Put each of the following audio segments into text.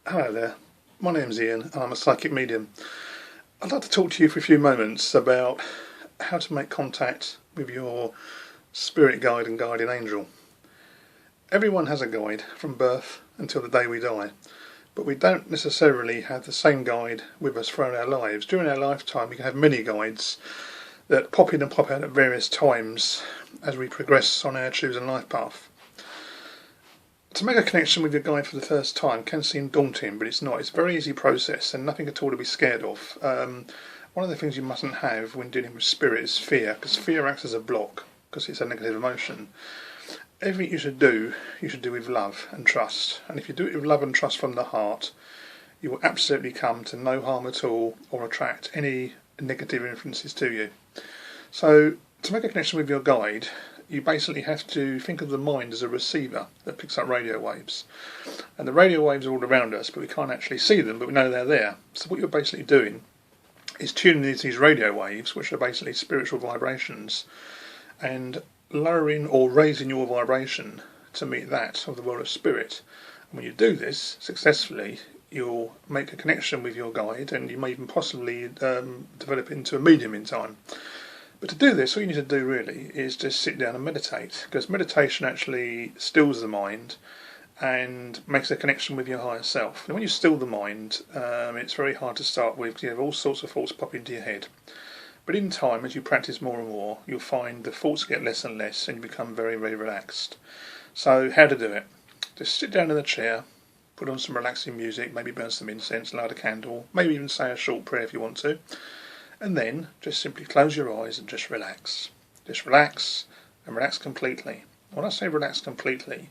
Hello there, my name's Ian and I'm a psychic medium. I'd like to talk to you for a few moments about how to make contact with your spirit guide and guardian angel. Everyone has a guide from birth until the day we die, but we don't necessarily have the same guide with us throughout our lives. During our lifetime we can have many guides that pop in and pop out at various times as we progress on our chosen life path. To make a connection with your guide for the first time can seem daunting, but it's not. It's a very easy process and nothing at all to be scared of. One of the things you mustn't have when dealing with spirit is fear, because fear acts as a block, because it's a negative emotion. Everything you should do with love and trust. And if you do it with love and trust from the heart, you will absolutely come to no harm at all or attract any negative influences to you. So, to make a connection with your guide, you basically have to think of the mind as a receiver that picks up radio waves. And the radio waves are all around us, but we can't actually see them, but we know they're there. So what you're basically doing is tuning into these radio waves, which are basically spiritual vibrations, and lowering or raising your vibration to meet that of the world of spirit. And when you do this successfully, you'll make a connection with your guide, and you may even possibly develop into a medium in time. But to do this, all you need to do really is just sit down and meditate, because meditation actually stills the mind and makes a connection with your higher self. And when you still the mind, it's very hard to start with, because you have all sorts of thoughts pop into your head. But in time, as you practice more and more, you'll find the thoughts get less and less, and you become very, very relaxed. So how to do it? Just sit down in a chair, put on some relaxing music, maybe burn some incense, light a candle, maybe even say a short prayer if you want to. And then just simply close your eyes and just relax. Just relax and relax completely. When I say relax completely,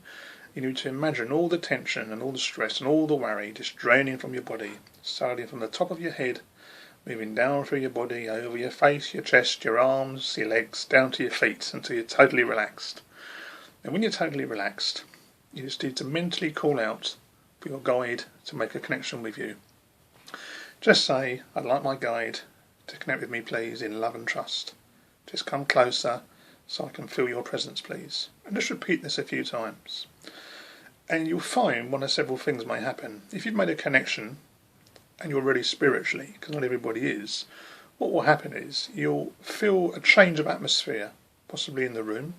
you need to imagine all the tension and all the stress and all the worry just draining from your body, starting from the top of your head, moving down through your body, over your face, your chest, your arms, your legs, down to your feet until you're totally relaxed. And when you're totally relaxed, you just need to mentally call out for your guide to make a connection with you. Just say, I'd like my guide to connect with me please in love and trust. Just come closer so I can feel your presence please. And just repeat this a few times. And you'll find one of several things may happen. If you've made a connection and you're really spiritually, because not everybody is, what will happen is you'll feel a change of atmosphere, possibly in the room,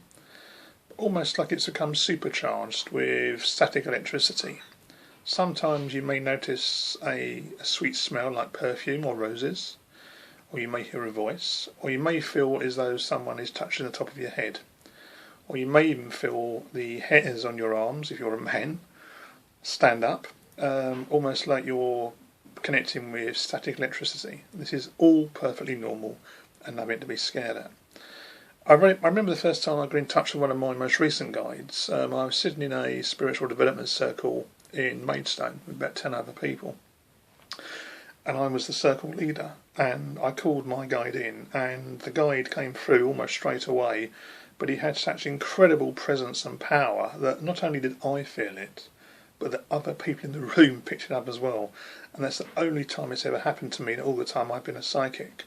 almost like it's become supercharged with static electricity. Sometimes you may notice a sweet smell like perfume or roses, or you may hear a voice, or you may feel as though someone is touching the top of your head, or you may even feel the hairs on your arms, if you're a man, stand up, almost like you're connecting with static electricity. This is all perfectly normal and nothing to be scared at. I remember the first time I got in touch with one of my most recent guides. I was sitting in a spiritual development circle in Maidstone with about 10 other people, and I was the circle leader, and I called my guide in, and the guide came through almost straight away, but he had such incredible presence and power that not only did I feel it, but that other people in the room picked it up as well. And that's the only time it's ever happened to me in all the time I've been a psychic,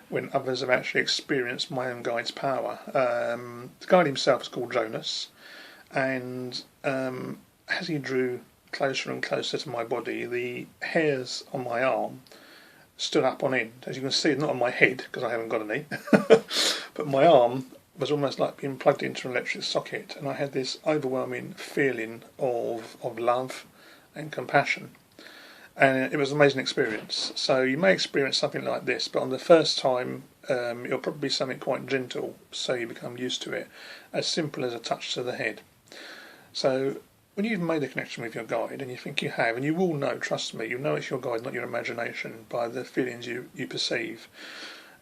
when others have actually experienced my own guide's power. The guide himself is called Jonas, and as he drew closer and closer to my body, the hairs on my arm stood up on end. As you can see, not on my head, because I haven't got any, but my arm was almost like being plugged into an electric socket, and I had this overwhelming feeling of love and compassion. And it was an amazing experience. So you may experience something like this, but on the first time it'll probably be something quite gentle, so you become used to it, as simple as a touch to the head. So when you've made a connection with your guide, and you think you have, and you will know, trust me, you know it's your guide, not your imagination, by the feelings you perceive.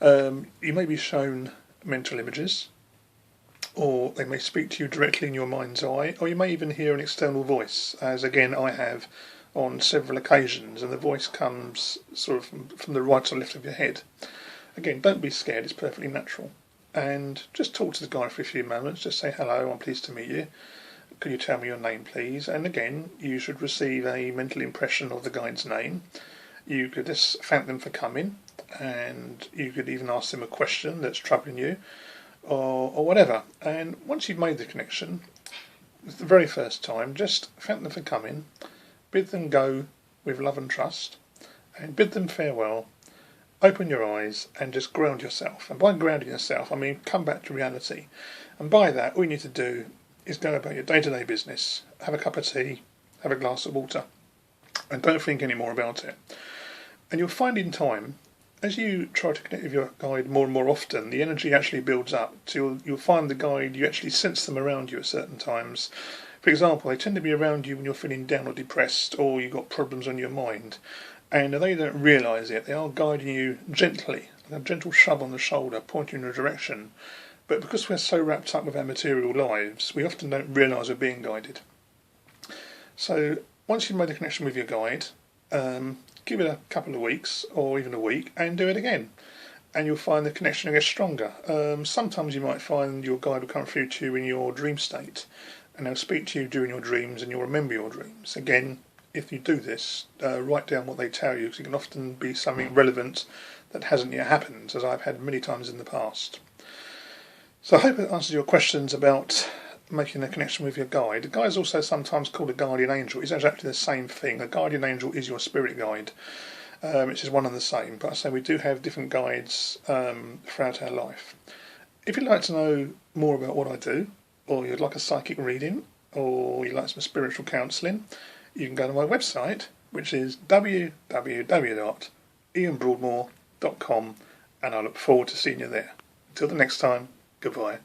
You may be shown mental images, or they may speak to you directly in your mind's eye, or you may even hear an external voice, as again I have on several occasions, and the voice comes sort of from the right or left of your head. Again, don't be scared, it's perfectly natural. And just talk to the guy for a few moments, just say, hello, I'm pleased to meet you. Could you tell me your name, please? And again, you should receive a mental impression of the guide's name. You could just thank them for coming, and you could even ask them a question that's troubling you, or whatever. And once you've made the connection, the very first time, just thank them for coming, bid them go with love and trust, and bid them farewell. Open your eyes and just ground yourself. And by grounding yourself, I mean come back to reality. And by that, all you need to do is go about your day-to-day business, have a cup of tea, have a glass of water, and don't think any more about it. And you'll find in time, as you try to connect with your guide more and more often, the energy actually builds up. So you'll find the guide, you actually sense them around you at certain times. For example, they tend to be around you when you're feeling down or depressed, or you've got problems on your mind. And they don't realise it. They are guiding you gently, like a gentle shove on the shoulder, pointing in a direction. But because we're so wrapped up with our material lives, we often don't realise we're being guided. So once you've made a connection with your guide, give it a couple of weeks or even a week and do it again. And you'll find the connection gets stronger. Sometimes you might find your guide will come through to you in your dream state, and they'll speak to you during your dreams and you'll remember your dreams. Again, if you do this, write down what they tell you, because it can often be something relevant that hasn't yet happened, as I've had many times in the past. So I hope it answers your questions about making a connection with your guide. A guide is also sometimes called a guardian angel. It's exactly the same thing. A guardian angel is your spirit guide, which is one and the same. But I say we do have different guides throughout our life. If you'd like to know more about what I do, or you'd like a psychic reading, or you'd like some spiritual counselling, you can go to my website, which is www.ianbroadmore.com, and I look forward to seeing you there. Until the next time, goodbye.